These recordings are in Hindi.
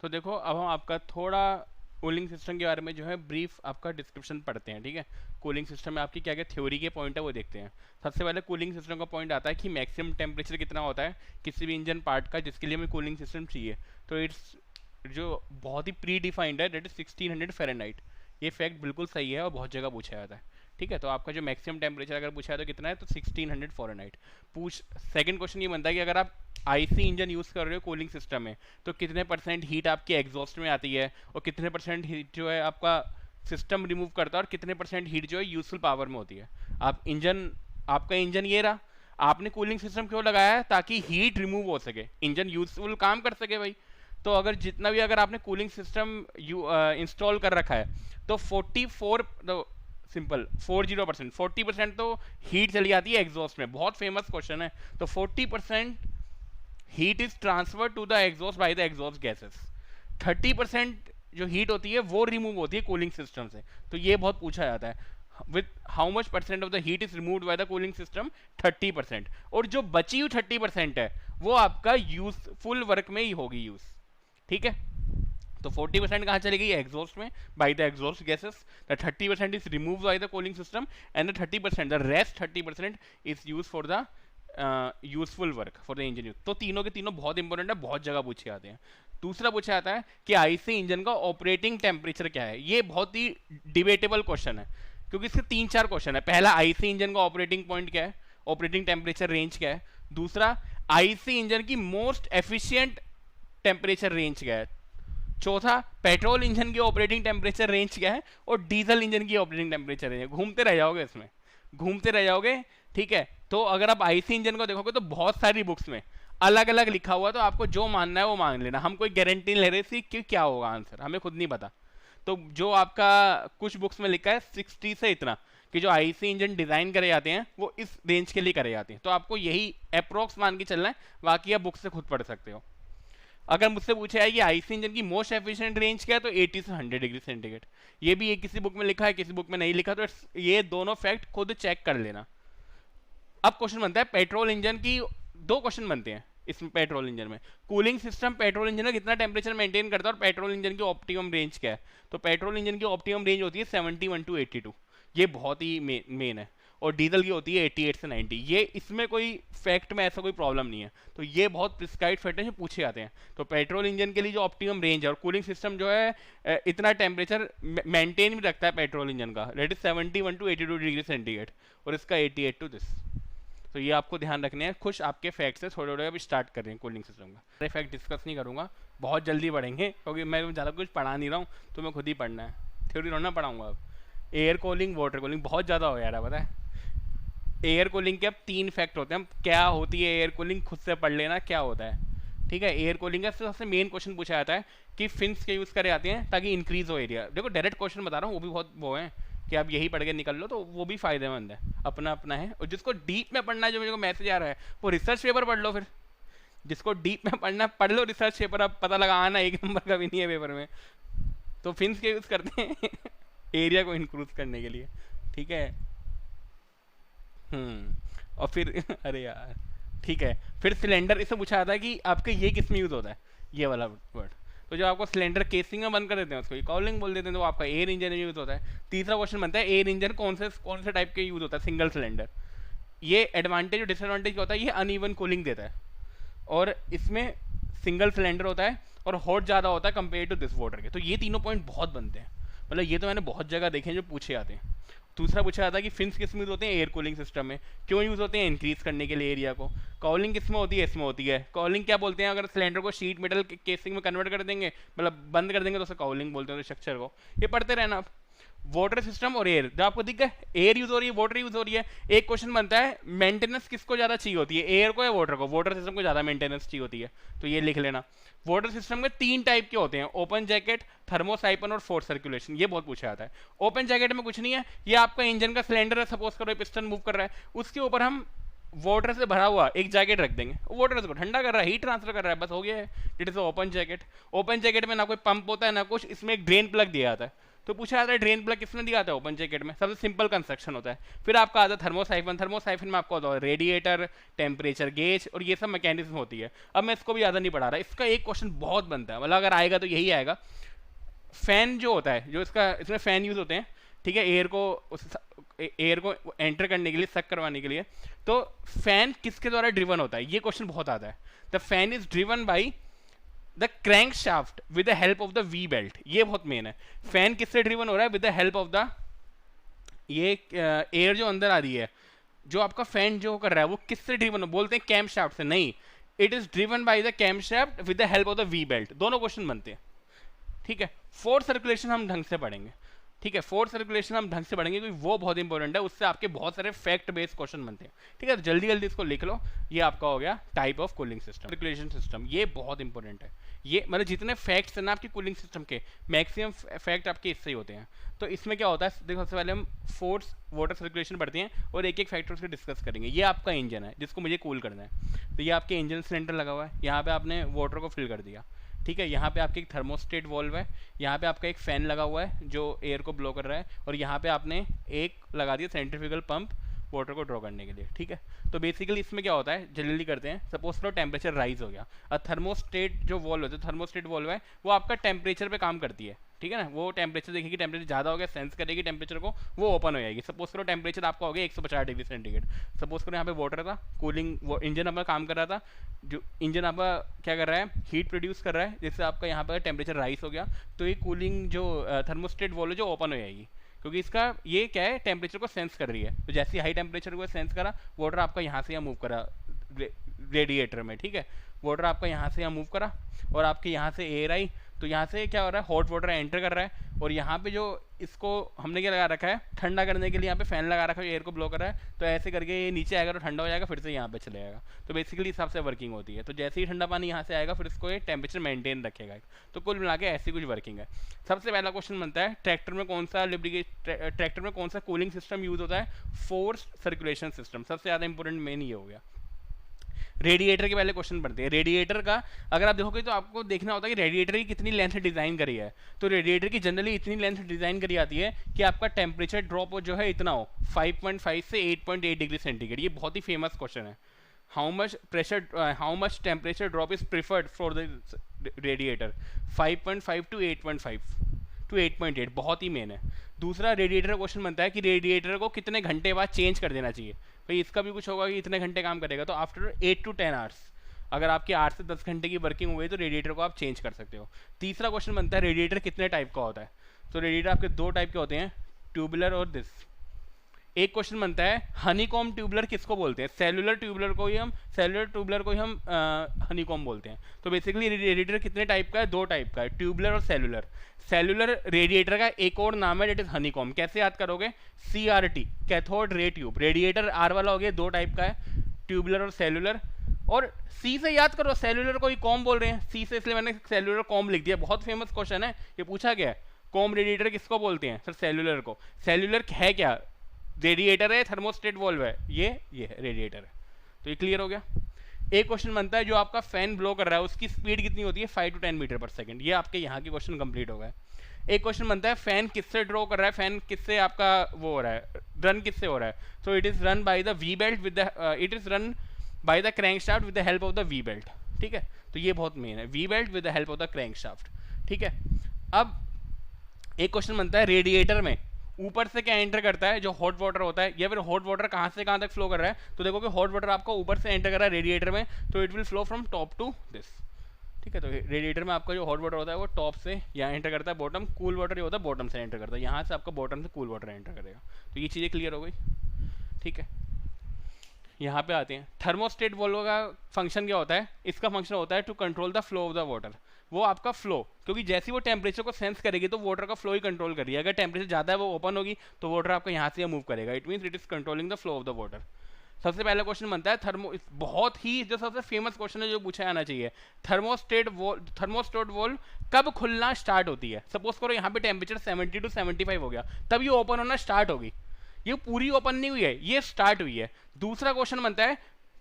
तो देखो अब हम आपका थोड़ा कूलिंग सिस्टम के बारे में जो है ब्रीफ आपका डिस्क्रिप्शन पढ़ते हैं, ठीक है। कूलिंग सिस्टम में आपकी क्या क्या थ्योरी के पॉइंट है वो देखते हैं। सबसे पहले कूलिंग सिस्टम का पॉइंट आता है कि मैक्सिमम टेम्परेचर कितना होता है किसी भी इंजन पार्ट का जिसके लिए हमें कूलिंग सिस्टम चाहिए। तो इट्स जो बहुत ही प्री डिफाइंड है, डेट इज 1600 फ़ारेनहाइट। ये फैक्ट बिल्कुल सही है और बहुत जगह पूछा जाता है, ठीक है। तो आपका जो मैक्सिमम टेम्परेचर अगर पूछा है तो कितना है, तो 1600 फ़ारेनहाइट पूछ। सेकंड क्वेश्चन ये बनता है कि अगर आप आईसी इंजन यूज़ कर रहे हो कूलिंग सिस्टम में तो कितने परसेंट हीट आपके एग्जॉस्ट में आती है और कितने परसेंट हीट जो है आपका सिस्टम रिमूव करता है और कितने परसेंट हीट जो है यूजफुल पावर में होती है। आप इंजन आपका इंजन ये रहा, आपने कूलिंग सिस्टम क्यों लगाया है, ताकि हीट रिमूव हो सके, इंजन यूजफुल काम कर सके भाई। तो अगर जितना भी अगर आपने कूलिंग सिस्टम इंस्टॉल कर रखा है तो 44 तो सिंपल 40%, 40% तो हीट चली जाती है एग्जॉस्ट में, बहुत फेमस क्वेश्चन है। तो 40% heat is transfer to the exhaust by the exhaust gases. 30% जो हीट होती है वो रिमूव होती है कूलिंग सिस्टम से। तो ये बहुत पूछा जाता है, with how much percent of the heat is removed by the cooling system, 30%। और जो बची हुई 30% है वो आपका यूजफुल वर्क में ही होगी यूज, ठीक है। तो 40% कहाँ चली गई, एग्जॉस्ट में bye the exhaust gases. The 30% is remove by the cooling system and the 30%, the rest 30% is use for the useful work for the engine use. तो तीनों के तीनों बहुत इंपॉर्टेंट है, बहुत जगह पूछे जाते हैं। दूसरा पूछा जाता है कि आईसी इंजन का ऑपरेटिंग टेम्परेचर क्या है। ये बहुत ही डिबेटेबल क्वेश्चन है क्योंकि इसके 3-4 क्वेश्चन है। पहला, आईसी इंजन का ऑपरेटिंग पॉइंट क्या है, ऑपरेटिंग टेम्परेचर रेंज क्या है। दूसरा, आईसी इंजन की मोस्ट एफिशिएंट टेम्परेचर रेंज क्या है। चौथा, पेट्रोल इंजन की ऑपरेटिंग टेम्परेचर रेंज क्या है और डीजल इंजन की ऑपरेटिंग टेम्परेचर रेंज। घूमते रह जाओगे इसमें, घूमते रह जाओगे, ठीक है। तो अगर आप आईसी इंजन को देखोगे तो बहुत सारी बुक्स में अलग अलग लिखा हुआ, तो आपको जो मानना है वो मान लेना। हम कोई गारंटी नहीं ले रहे थी कि क्या होगा आंसर, हमें खुद नहीं पता। तो जो आपका कुछ बुक्स में लिखा है 60 से इतना कि जो आईसी इंजन डिजाइन करे जाते हैं वो इस रेंज के लिए करे जाते हैं। तो आपको यही अप्रोक्स मान के चलना है, बाकी आप बुक से खुद पढ़ सकते हो। अगर मुझसे पूछा है कि आईसी इंजन की मोस्ट एफिशिएंट रेंज क्या है, तो 80 से 100 डिग्री सेंटीग्रेड। ये भी एक किसी बुक में लिखा है, किसी बुक में नहीं लिखा, तो ये दोनों फैक्ट खुद चेक कर लेना। अब क्वेश्चन बनता है पेट्रोल इंजन की, दो क्वेश्चन बनते हैं इसमें पेट्रोल इंजन में। कूलिंग सिस्टम पेट्रोल इंजन में कितना टेम्परेचर मेंटेन करता है और पेट्रोल इंजन की ऑप्टिमम रेंज क्या है। तो पेट्रोल इंजन की ऑप्टिमम रेंज होती है 71 टू 82, ये बहुत ही मेन है। और डीजल की होती है 88 से 90। ये इसमें कोई फैक्ट में ऐसा कोई प्रॉब्लम नहीं है, तो ये बहुत प्रिस्क्राइब फैक्ट है जो पूछे जाते हैं। तो पेट्रोल इंजन के लिए जो ऑप्टिमम रेंज है और कूलिंग सिस्टम जो है इतना टेम्परेचर मेंटेन भी रखता है पेट्रोल इंजन का, that is 71 to 82 degree centigrade, और इसका 88 टू दिस। तो ये आपको ध्यान रखने हैं। कुछ आपके फैक्ट से थोड़े थोड़े अभी स्टार्ट कर रहे हैं कूलिंग सिस्टम का। सारे फैक्ट डिस्कस नहीं करूँगा, बहुत जल्दी पढ़ेंगे क्योंकि मैं ज़्यादा कुछ पढ़ा नहीं रहा हूँ, तो मैं खुद ही पढ़ना है, थ्योरी थोड़ा ना पढ़ाऊँगा। अब एयर कूलिंग, वाटर कूलिंग बहुत ज़्यादा हो यार, पता है। एयर कूलिंग के अब 3 फैक्ट होते हैं। क्या होती है एयर कूलिंग, खुद से पढ़ लेना क्या होता है, ठीक है। एयर कूलिंग का सबसे मेन क्वेश्चन पूछा जाता है कि फिन्स के यूज़ करे जाते हैं ताकि इंक्रीज हो एरिया। देखो डायरेक्ट क्वेश्चन बता रहा हूँ, वो भी बहुत वो है कि आप यही पढ़ के निकल लो, तो वो भी फायदेमंद है, अपना अपना है। और जिसको डीप में पढ़ना है, जो मेरे को मैसेज आ रहा है, वो रिसर्च पेपर पढ़ लो। फिर जिसको डीप में पढ़ना है पढ़ लो रिसर्च पेपर, अब पता लगा आना 1 नंबर का भी नहीं है पेपर में। तो फिन्स के यूज़ करते हैं एरिया को इंक्रीज करने के लिए, ठीक है। और फिर अरे यार, ठीक है। फिर सिलेंडर, इससे पूछा जाता है कि आपके ये किस में यूज़ होता है, ये वाला वर्ड। तो जब आपको सिलेंडर केसिंग में बंद कर देते हैं उसको कॉलिंग बोल देते हैं, तो आपका एयर इंजन में यूज़ होता है। तीसरा क्वेश्चन बनता है एयर इंजन कौन से टाइप के यूज़ होता है, सिंगल सिलेंडर। ये एडवांटेज और डिसएडवांटेज क्या होता है, ये अनइवन कूलिंग देता है, और इसमें सिंगल सिलेंडर होता है और हॉट ज़्यादा होता है कंपेयर टू दिस वाटर के। तो ये तीनों पॉइंट बहुत बनते हैं, मतलब ये तो मैंने बहुत जगह देखे हैं जो पूछे जाते हैं। दूसरा पूछा जाता है कि फिन्स किस में यूज़ होते हैं, एयर कूलिंग सिस्टम में। क्यों यूज़ होते हैं, इंक्रीज करने के लिए एरिया को। कॉलिंग किस में होती है, इसमें होती है। कॉलिंग क्या बोलते हैं, अगर सिलेंडर को शीट मेटल केसिंग में कन्वर्ट कर देंगे, मतलब बंद कर देंगे, तो उसे कॉलिंग बोलते हैं स्ट्रक्चर को। ये पढ़ते रहना आप। वाटर सिस्टम और एयर, जब आपको दिख गया एयर यूज हो रही है, वाटर यूज हो रही है, एक क्वेश्चन बनता है मेंटेनेंस किसको ज्यादा चाहिए होती है, एयर को या वाटर को। वाटर सिस्टम को ज्यादा मेंटेनेंस चाहिए होती है, तो ये लिख लेना। वाटर सिस्टम के 3 टाइप के होते हैं, ओपन जैकेट, थर्मोसाइपन और फोर्स सर्कुलेशन। ये बहुत पूछा जाता है। ओपन जैकेट में कुछ नहीं है, ये आपका इंजन का सिलेंडर है, सपोज करो पिस्टन मूव कर रहा है, उसके ऊपर हम वाटर से भरा हुआ एक जैकेट रख देंगे, वाटर को ठंडा कर रहा है, हीट ट्रांसफर कर रहा है, बस हो गया है, it is open jacket. Open jacket में ना कोई पंप होता है ना कुछ, इसमें एक ड्रेन प्लग दिया जाता है, तो पूछा जाता है ड्रेन प्लग किसने दिया था ओपन जैकेट में, सबसे सिंपल कंस्ट्रक्शन होता है। फिर आपका आता है थर्मोसाइफन, थर्मोसाइफन में आपको होता है रेडिएटर, टेम्परेचर गेज और ये सब मैकेनिज्म होती है। अब मैं इसको भी ज़्यादा नहीं पढ़ा रहा, इसका एक क्वेश्चन बहुत बनता है, मतलब अगर आएगा तो यही आएगा। फैन जो होता है, जो इसमें फैन यूज होते हैं, ठीक है, एयर को एंटर करने के लिए, सक करवाने के लिए, तो फैन किसके द्वारा ड्रिवन होता है, ये क्वेश्चन बहुत आता है। The fan is driven by the crank shaft with the help of the V belt, ये बहुत मेन है। फैन किससे ड्रिवन हो रहा है, with the help of the, ये एयर जो अंदर आ रही है, जो आपका फैन जो कर रहा है वो किससे ड्रिवन हो, बोलते हैं कैम शाफ्ट से, नहीं, it is driven by the cam shaft with the help of the V belt. दोनों क्वेश्चन बनते हैं, ठीक है। फोर्स सर्कुलेशन हम ढंग से पढ़ेंगे, ठीक है, फोर्स सर्कुलेशन हम ढंग से पढ़ेंगे क्योंकि वो बहुत इंपॉर्टेंट है, उससे आपके बहुत सारे फैक्ट बेस्ड क्वेश्चन बनते हैं, ठीक है। तो जल्दी जल्दी इसको लिख लो, ये आपका हो गया type of cooling system, circulation system, ये बहुत इंपॉर्टेंट है। ये मतलब जितने फैक्ट्स हैं ना आपकी कूलिंग सिस्टम के, मैक्सिमम फैक्ट आपके इससे ही होते हैं। तो इसमें क्या होता है, देखो सबसे पहले हम फोर्स वाटर सर्कुलेशन पढ़ते हैं और एक एक फैक्टर से डिस्कस करेंगे। ये आपका इंजन है जिसको मुझे कूल करना है, तो ये आपके इंजन सिलेंडर लगा हुआ है, यहाँ पे आपने वाटर को फिल कर दिया, ठीक है। यहाँ पे आपके एक थर्मोस्टेट वॉल्व है, यहाँ पे आपका एक फैन लगा हुआ है जो एयर को ब्लो कर रहा है, और यहाँ पे आपने एक लगा दिया सेंट्रीफ्यूगल पंप वाटर को ड्रॉ करने के लिए, ठीक है। तो बेसिकली इसमें क्या होता है, जल्दी करते हैं। सपोज करो टेम्परेचर राइज हो गया, और थर्मोस्टेट जो वॉल्व होता है, थर्मोस्टेट वॉल्व है, वो आपका टेम्परेचर पे काम करती है, ठीक है ना। वो टेम्परेचर देखेगी, टेम्परेचर ज़्यादा हो गया, सेंस करेगी टेम्परेचर को, वो ओपन हो जाएगी। सपोज करो टेम्परेचर आपका हो गया 150 डिग्री सेंटीग्रेड, सपोज करो यहाँ पे वाटर था, कूलिंग इंजन आपका काम कर रहा था, जो इंजन आपका क्या कर रहा है, हीट प्रोड्यूस कर रहा है, जिससे आपका यहाँ पर टेम्परेचर राइज हो गया, तो ये कूलिंग जो थर्मोस्टेट वॉल्व है जो ओपन हो जाएगी, क्योंकि इसका ये क्या है, टेम्परेचर को सेंस कर रही है। तो जैसे हाई टेम्परेचर को सेंस करा, वाटर आपका यहाँ से यहाँ मूव करा रेडिएटर में, ठीक है। वाटर आपका यहाँ से यहाँ मूव करा और आपके यहाँ से एयर आई, तो यहाँ से क्या हो रहा है, हॉट वाटर एंटर कर रहा है, और यहाँ पे जो इसको हमने क्या लगा रखा है, ठंडा करने के लिए यहाँ पे फैन लगा रखा है, एयर को ब्लो कर रहा है, तो ऐसे करके ये नीचे आएगा तो ठंडा हो जाएगा, फिर से यहाँ पे चले जाएगा। तो बेसिकली हिसाब से वर्किंग होती है। तो जैसे ही ठंडा पानी यहाँ से आएगा, फिर इसको ये टेम्परेचर मेंटेन रखेगा। तो कुल मिला के ऐसी कुछ वर्किंग है। सबसे पहला क्वेश्चन बनता है, ट्रैक्टर में कौन सा ट्रैक्टर में कौन सा कूलिंग सिस्टम यूज होता है, फोर्स सर्कुलेशन सिस्टम, सबसे ज़्यादा इंपॉर्टेंट मेन ये हो गया। रेडिएटर के पहले क्वेश्चन पढ़ते हैं। रेडिएटर का अगर आप देखोगे तो आपको देखना होता है कि रेडिएटर की कितनी लेंथ डिज़ाइन करी है। तो रेडिएटर की जनरली इतनी लेंथ डिज़ाइन करी जाती है कि आपका टेम्परेचर ड्रॉप जो है इतना हो, 5.5 से 8.8 डिग्री सेंटीग्रेड। ये बहुत ही फेमस क्वेश्चन है। How much temperature drop is preferred for the radiator, 5.5 to 8.5 to 8.8, बहुत ही मेन है। दूसरा रेडिएटर क्वेश्चन बनता है कि रेडिएटर को कितने घंटे बाद चेंज कर देना चाहिए। भाई इसका भी कुछ होगा कि इतने घंटे काम करेगा, तो आफ्टर 8 टू 10 आवर्स, अगर आपके 8 से 10 घंटे की वर्किंग हुई तो रेडिएटर को आप चेंज कर सकते हो। तीसरा क्वेश्चन बनता है रेडिएटर कितने टाइप का होता है। तो रेडिएटर आपके दो टाइप के होते हैं, ट्यूबुलर और दिस। एक क्वेश्चन बनता है हनीकॉम ट्यूबुलर किसको बोलते हैं, सेलुलर ट्यूबुलर को ही हम हनीकॉम बोलते हैं। तो बेसिकली रेडिएटर कितने टाइप का है, दो टाइप का है, ट्यूबुलर और सेलुलर। सेलुलर रेडिएटर का एक और नाम है डेट इज हनीकॉम। कैसे याद करोगे, CRT, cathode ray tube. Radiator R वाला हो गया, दो टाइप का है, ट्यूबुलर और सेलुलर। और सी से याद करो, सेलुलर को ही कॉम बोल रहे हैं, सी से इसलिए मैंने सेलुलर कॉम लिख दिया। बहुत फेमस क्वेश्चन है, ये पूछा गया है, कॉम रेडिएटर किसको बोलते हैं सर, सेलुलर को। सेलुलर है क्या, रेडिएटर है, थर्मोस्टेट वॉल्व है, ये है रेडिएटर है। तो ये क्लियर हो गया। एक क्वेश्चन बनता है जो आपका फैन ब्लो कर रहा है उसकी स्पीड कितनी होती है, 5 to 10 मीटर पर सेकंड। ये आपके यहाँ के क्वेश्चन कंप्लीट हो गए। एक क्वेश्चन बनता है फैन किससे ड्रॉ कर रहा है, फैन किससे आपका वो हो रहा है, रन किससे हो रहा है। So it is run by the V belt with it is run by the crankshaft with the help of the V belt, ठीक है। तो ये बहुत मेन है, we belt with the help of the crankshaft, ठीक है। अब एक क्वेश्चन बनता है रेडिएटर में ऊपर से क्या एंटर करता है, जो हॉट वाटर होता है, या फिर हॉट वाटर कहाँ से कहाँ तक फ्लो कर रहा है। तो देखो कि हॉट वाटर आपको ऊपर से एंटर कर रहा है रेडिएटर में, तो it will flow from top to this, ठीक है। तो रेडिएटर में आपका जो हॉट वाटर होता है वो टॉप से यहाँ एंटर करता है, बॉटम कूल वाटर ये होता है बॉटम से एंटर करता है, यहाँ से आपका बॉटम से कूल वाटर एंटर करेगा। तो ये चीज़ें क्लियर हो गई, ठीक है। यहाँ पे आते हैं, थर्मोस्टेट वॉल्व का फंक्शन क्या होता है। इसका फंक्शन होता है to control the flow of the water. वो आपका फ्लो, क्योंकि जैसे वो टेम्परेचर को सेंस करेगी तो वाटर का फ्लो ही कंट्रोल करेगी। अगर टेम्परेचर ज़्यादा है वो ओपन होगी तो वाटर आपका यहाँ से मूव करेगा, it means it is controlling the flow of the water. सबसे पहला क्वेश्चन बनता है बहुत ही जो सबसे फेमस क्वेश्चन है जो पूछा जाना चाहिए, थर्मोस्टेट वॉल्व कब खुलना स्टार्ट होती है। सपोज करो यहाँ पे टेम्परेचर 70 to 75 हो गया, तब ये ओपन होना स्टार्ट होगी। ये पूरी ओपन नहीं हुई है, ये स्टार्ट हुई है। दूसरा क्वेश्चन बनता है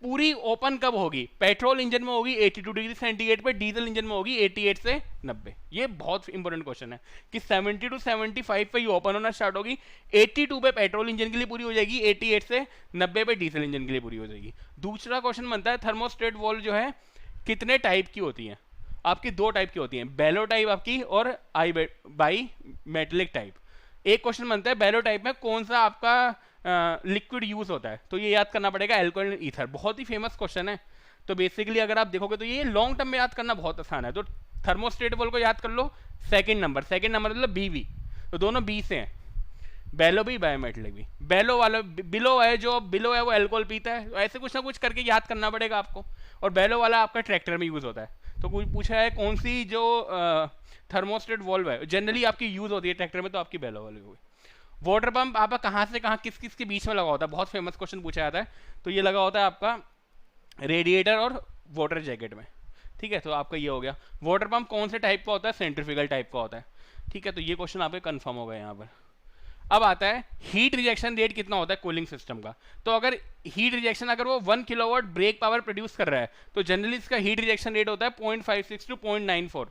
पूरी ओपन कब होगी? पेट्रोल इंजन में होगी 82 डिग्री सेंटीग्रेड पे, डीजल इंजन में होगी 88 से 90। ये बहुत इंपॉर्टेंट क्वेश्चन है कि 70 टू 75 पे ये ओपन होना स्टार्ट होगी, 82 पे पेट्रोल इंजन के लिए पूरी हो जाएगी, 88 से 90 पे डीजल इंजन के लिए पूरी हो जाएगी। दूसरा क्वेश्चन बनता है थर्मोस्टेट वॉल्व जो है कितने टाइप की होती है? आपकी दो टाइप की होती हैं, बेलो टाइप आपकी और बाई मेटेलिक टाइप। एक क्वेश्चन बनता है बेलो टाइप में कौन सा आपका लिक्विड यूज होता है, तो ये याद करना पड़ेगा अल्कोहल ईथर। बहुत ही फेमस क्वेश्चन है। तो बेसिकली अगर आप देखोगे तो ये लॉन्ग टर्म में याद करना बहुत आसान है। तो थर्मोस्टेट वॉल्व को याद कर लो, सेकंड नंबर मतलब बीवी, तो दोनों बी से हैं, बेलो भी बायोमेटेलिक भी। बेलो वाला बिलो है, जो बिलो है वो अल्कोहल पीता है, तो ऐसे कुछ ना कुछ करके याद करना पड़ेगा आपको। और बेलो वाला आपका ट्रैक्टर में यूज होता है। तो कुछ पूछा है कौन सी जो थर्मोस्टेट वॉल्व है जनरली आपकी यूज होती है ट्रैक्टर में, तो आपकी बेलो वाली होगी। वाटर पंप आपका कहाँ से कहाँ किस किस के बीच में लगा होता है, बहुत फेमस क्वेश्चन पूछा जाता है। तो ये लगा होता है आपका रेडिएटर और वाटर जैकेट में, ठीक है। तो आपका ये हो गया। वाटर पंप कौन से टाइप का होता है? सेंट्रीफ्यूगल टाइप का होता है, ठीक है। तो ये क्वेश्चन आपके कंफर्म हो गए यहाँ पर। अब आता है हीट रिजेक्शन रेट कितना होता है कूलिंग सिस्टम का। तो अगर हीट रिजेक्शन अगर वो 1 किलोवाट ब्रेक पावर प्रोड्यूस कर रहा है तो जनरली इसका हीट रिजेक्शन रेट होता है 0.56 टू 0.94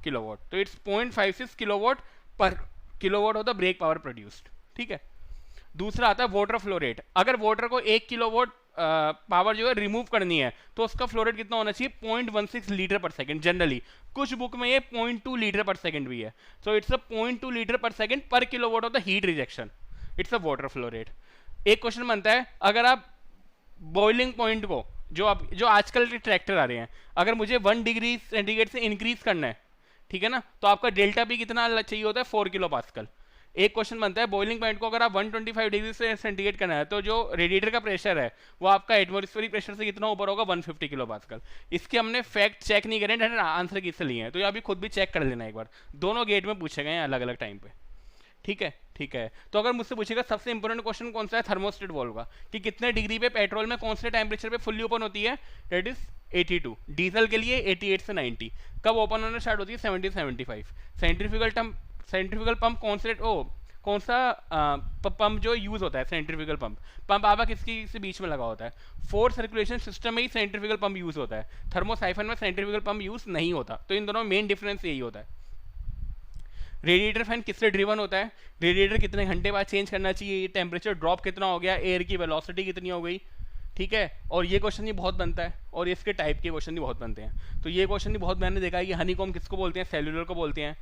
किलोवाट। तो इट्स 0.56 किलोवाट पर किलोवाट होता है ब्रेक पावर प्रोड्यूस्ड, ठीक है। दूसरा आता है वाटर फ्लो रेट। अगर वाटर को 1 किलोवाट पावर जो है रिमूव करनी है तो उसका फ्लो रेट कितना होना चाहिए? 0.16 लीटर पर सेकंड। जनरली कुछ बुक में ये 0.2 लीटर पर सेकंड भी है। सो इट्स अ 0.2 लीटर पर सेकंड पर kilowatt of the heat rejection, it's a water flow rate. एक क्वेश्चन बनता है अगर आप बॉइलिंग पॉइंट को जो आजकल के ट्रैक्टर आ रहे हैं, अगर मुझे 1 डिग्री सेंटीग्रेड से इंक्रीज करना है, ठीक है ना, तो आपका डेल्टा भी कितना चाहिए होता है? 4 किलो पास्कल। एक क्वेश्चन बनता है बॉइलिंग पॉइंट को अगर आप 125 डिग्री से सेंटीग्रेड करना है तो जो रेडिएटर का प्रेशर है वो आपका एटमॉस्फेरिक प्रेशर से कितना ऊपर होगा? 150 किलो पास्कल। इसके हमने फैक्ट चेक नहीं करे, आंसर किससे लिए हैं, तो ये अभी खुद भी चेक कर लेना एक बार। दोनों गेट में पूछे गए हैं अलग अलग टाइम पे, ठीक है, ठीक है। तो अगर मुझसे पूछेगा सबसे इंपॉर्टेंट क्वेश्चन कौन सा है थर्मोस्टेट वॉल्व का, कि कितने डिग्री पे पेट्रोल में कौन से टेम्परेचर पे फुल्ली ओपन होती है? That is 82। डीजल के लिए 88 से 90। कब ओपन होना स्टार्ट होती है? 70 से 75। सेंट्रीफ्यूगल पंप कौन सा पंप जो यूज होता है? सेंट्रीफ्यूगल पंप आपका किसकी से बीच में लगा होता है? 4 सर्कुलेशन सिस्टम में ही सेंट्रीफ्यूगल पंप यूज होता है, थर्मोसाइफन में सेंट्रीफ्यूगल पंप यूज नहीं होता। तो इन दोनों में मेन डिफरेंस यही होता है। रेडिएटर फैन किससे ड्रिवन होता है? रेडिएटर कितने घंटे बाद चेंज करना चाहिए? टेम्परेचर ड्रॉप कितना हो गया? एयर की वेलोसिटी कितनी हो गई? ठीक है। और ये क्वेश्चन ही बहुत बनता है, और इसके टाइप के क्वेश्चन भी बहुत बनते हैं। तो ये क्वेश्चन भी बहुत मैंने देखा है कि हनीकॉम किसको बोलते हैं? सेल्यूलर को बोलते हैं।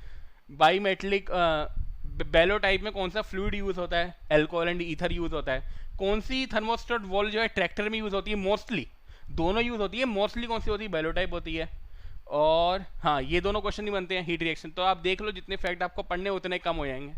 बाईमेटलिक बेलो टाइप में कौन सा फ्लूइड यूज होता है? अल्कोहल एंड ईथर यूज होता है। कौन सी थर्मोस्टेट वॉल्व जो है ट्रैक्टर में यूज होती है? मोस्टली दोनों यूज होती है। मोस्टली कौन सी होती है? बेलो टाइप होती है। और हाँ, ये दोनों क्वेश्चन ही बनते हैं हीट रिएक्शन। तो आप देख लो जितने फैक्ट आपको पढ़ने उतने कम हो जाएंगे।